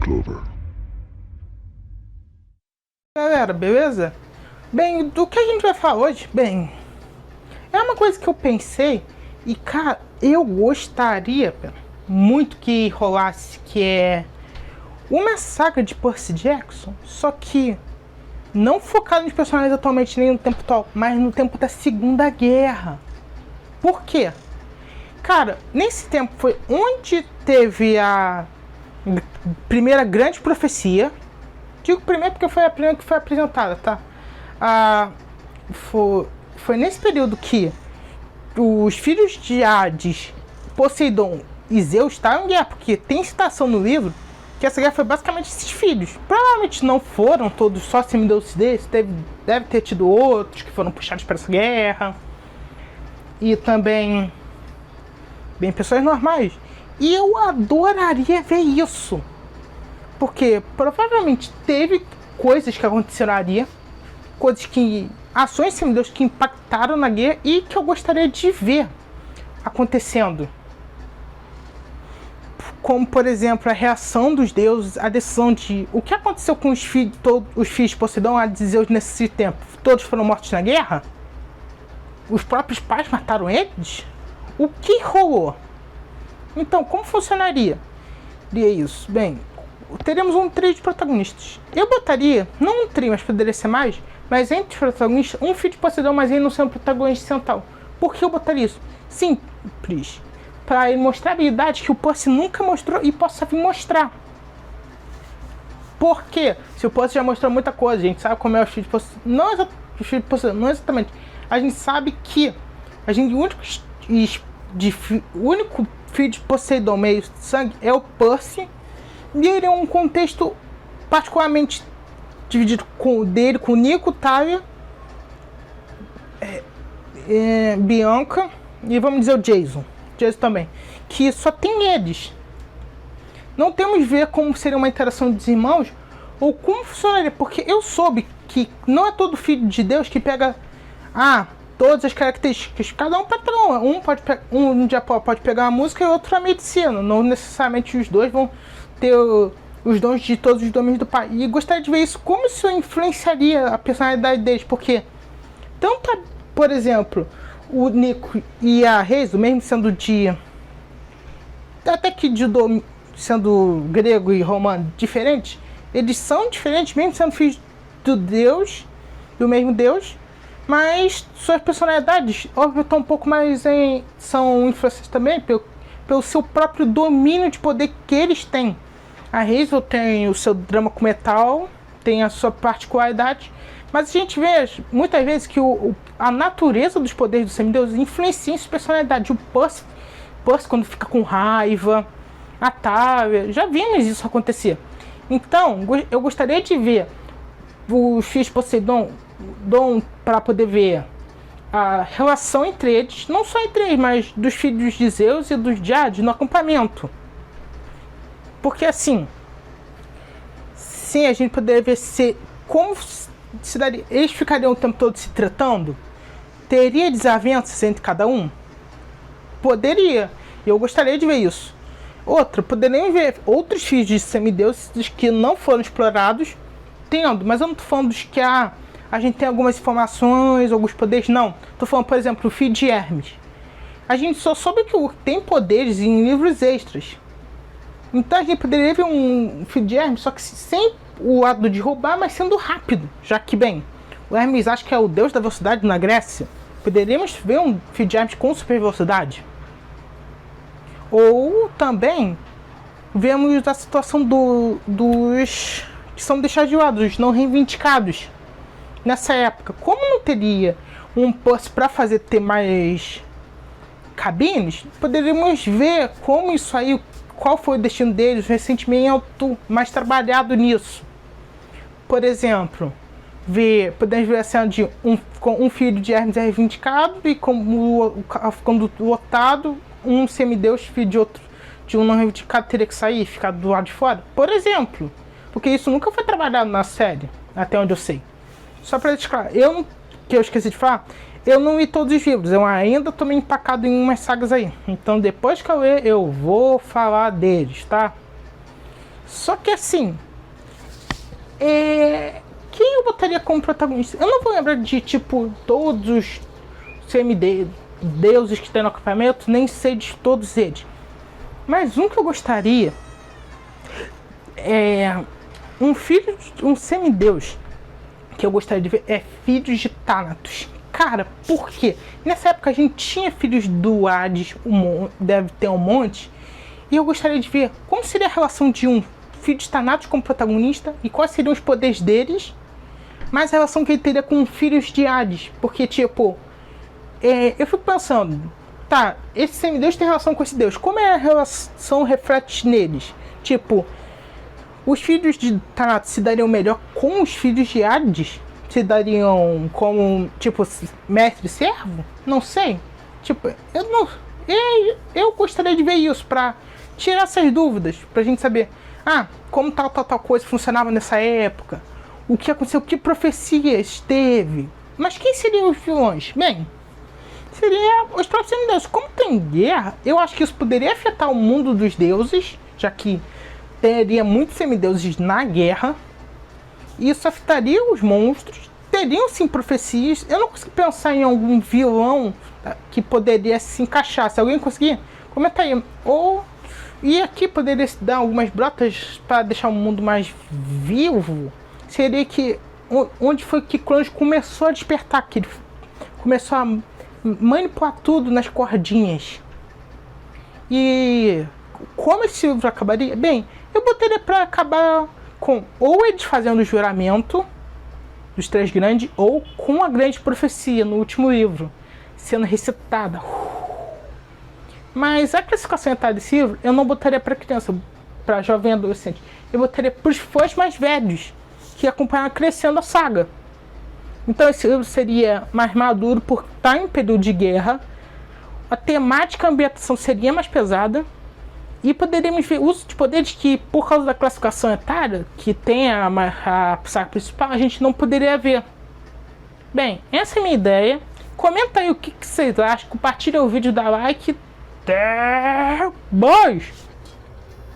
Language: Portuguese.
Clover. Galera, beleza? Bem, do que a gente vai falar hoje? Bem, é uma coisa que eu pensei e, cara, eu gostaria muito que rolasse, que é uma saga de Percy Jackson, só que não focado nos personagens atualmente nem no tempo atual, mas no tempo da Segunda Guerra. Por quê? Cara, nesse tempo foi onde teve a primeira grande profecia. Digo primeiro porque foi a primeira que foi apresentada, tá? Foi nesse período que os filhos de Hades, Poseidon e Zeus estavam em guerra, porque tem citação no livro que essa guerra foi basicamente esses filhos. Provavelmente não foram todos só semideuses desses, deve ter tido outros que foram puxados para essa guerra. E também, bem, pessoas normais. E eu adoraria ver isso. Porque provavelmente teve coisas que aconteceram ali, ações de semideuses que impactaram na guerra e que eu gostaria de ver acontecendo. Como, por exemplo, a reação dos deuses, a decisão de o que aconteceu com os filhos de Poseidon, Hades e Zeus nesse tempo. Todos foram mortos na guerra? Os próprios pais mataram eles? O que rolou? Então, como funcionaria isso? Bem, teremos um trio de protagonistas. Eu botaria, não um trio, mas poderia ser mais, mas entre os protagonistas, um filho de Poseidon, mas ele não sendo o protagonista central. Por que eu botaria isso? Simples. Para ele mostrar habilidades que o Percy nunca mostrou e possa vir mostrar. Por quê? Se o Percy já mostrou muita coisa, a gente sabe como é o filho de Poseidon. Não exatamente. A gente sabe que o único filho de Poseidon meio sangue é o Percy. E ele é um contexto particularmente dividido com Nico, Talia, Bianca e vamos dizer o Jason também, que só tem eles. Não temos ver como seria uma interação dos irmãos ou como funcionaria, porque eu soube que não é todo filho de Deus que pega todas as características. Cada um pode pegar um pode pegar a música e outro a medicina. Não necessariamente os dois vão ter os dons de todos os domínios do pai. E gostaria de ver isso, como isso influenciaria a personalidade deles, porque tanto, por exemplo, o Nico e a Hazel, mesmo sendo sendo grego e romano diferentes, eles são diferentes, mesmo sendo filhos do mesmo Deus, mas suas personalidades, óbvio, estão um pouco mais são influenciadas também pelo seu próprio domínio de poder que eles têm. A Hazel tem o seu drama com metal, tem a sua particularidade, mas a gente vê muitas vezes que a natureza dos poderes dos semideuses influencia em sua personalidade. O Percy quando fica com raiva, a Talia, já vimos isso acontecer. Então, eu gostaria de ver os filhos de Poseidon para poder ver a relação entre eles, não só entre eles, mas dos filhos de Zeus e dos de Hades no acampamento. Porque assim, sim, a gente poderia ver como se daria, eles ficariam o tempo todo se tratando? Teria desavenças entre cada um? Poderia, e eu gostaria de ver isso. Poderiam ver outros filhos de semideuses que não foram explorados, mas eu não estou falando dos que a gente tem algumas informações, alguns poderes, não. Estou falando, por exemplo, o filho de Hermes. A gente só soube que tem poderes em livros extras. Então a gente poderia ver um filho de Hermes, só que sem o lado de roubar, mas sendo rápido. Já que, bem, o Hermes acho que é o deus da velocidade na Grécia. Poderíamos ver um filho de Hermes com super velocidade. Ou também vemos a situação dos que são deixados de lado, os não reivindicados. Nessa época, como não teria um Percy para ter mais cabines, poderíamos ver como isso aí, qual foi o destino deles, recentemente mais trabalhado nisso. Por exemplo, podemos ver a cena de um filho de Hermes é reivindicado e quando lotado, um semideus, filho de um não reivindicado, teria que sair e ficar do lado de fora. Por exemplo, porque isso nunca foi trabalhado na série, até onde eu sei. Só para deixar claro, que eu esqueci de falar, eu não li todos os livros, eu ainda estou meio empacado em umas sagas aí. Então depois que eu ler, eu vou falar deles, tá? Só que assim, quem eu botaria como protagonista? Eu não vou lembrar de, tipo, todos os semideuses que tem no acampamento, nem sei de todos eles. Mas um que eu gostaria é um semideus que eu gostaria de ver é Filhos de Thanatos. Cara, por quê? Nessa época a gente tinha filhos do Hades, deve ter um monte, e eu gostaria de ver como seria a relação de um filho de Thanatos como protagonista e quais seriam os poderes deles, mais a relação que ele teria com filhos de Hades, porque tipo, eu fico pensando, tá, esse semideus tem relação com esse deus, como é a relação reflete neles? Tipo, os filhos de Thanatos se dariam melhor com os filhos de Hades? Se dariam como, tipo, mestre e servo? Não sei. Tipo, eu gostaria de ver isso, pra tirar essas dúvidas, pra gente saber, como tal coisa funcionava nessa época, o que aconteceu, que profecias teve. Mas quem seriam os vilões? Bem, seria os próprios semideuses. Como tem guerra, eu acho que isso poderia afetar o mundo dos deuses, já que teria muitos semideuses na guerra. Isso afetaria os monstros. Teriam sim profecias. Eu não consigo pensar em algum vilão que poderia se encaixar. Se alguém conseguir, comenta aí. E aqui poderia se dar algumas brotas para deixar o mundo mais vivo. Seria que onde foi que Cronos começou a despertar, que ele começou a manipular tudo nas cordinhas. E como esse livro acabaria? Bem, eu botaria para acabar com ou eles fazendo o juramento dos três grandes, ou com a grande profecia no último livro sendo recitada. Mas a classificação etária desse livro eu não botaria para criança, para jovem e adolescente. Eu botaria para os fãs mais velhos que acompanham crescendo a saga. Então esse livro seria mais maduro por estar em período de guerra. A temática, a ambientação seria mais pesada. E poderíamos ver uso de poderes que, por causa da classificação etária, que tem a saga principal, a gente não poderia ver. Bem, essa é a minha ideia. Comenta aí o que vocês acham. Compartilha o vídeo, dá like. Até mais!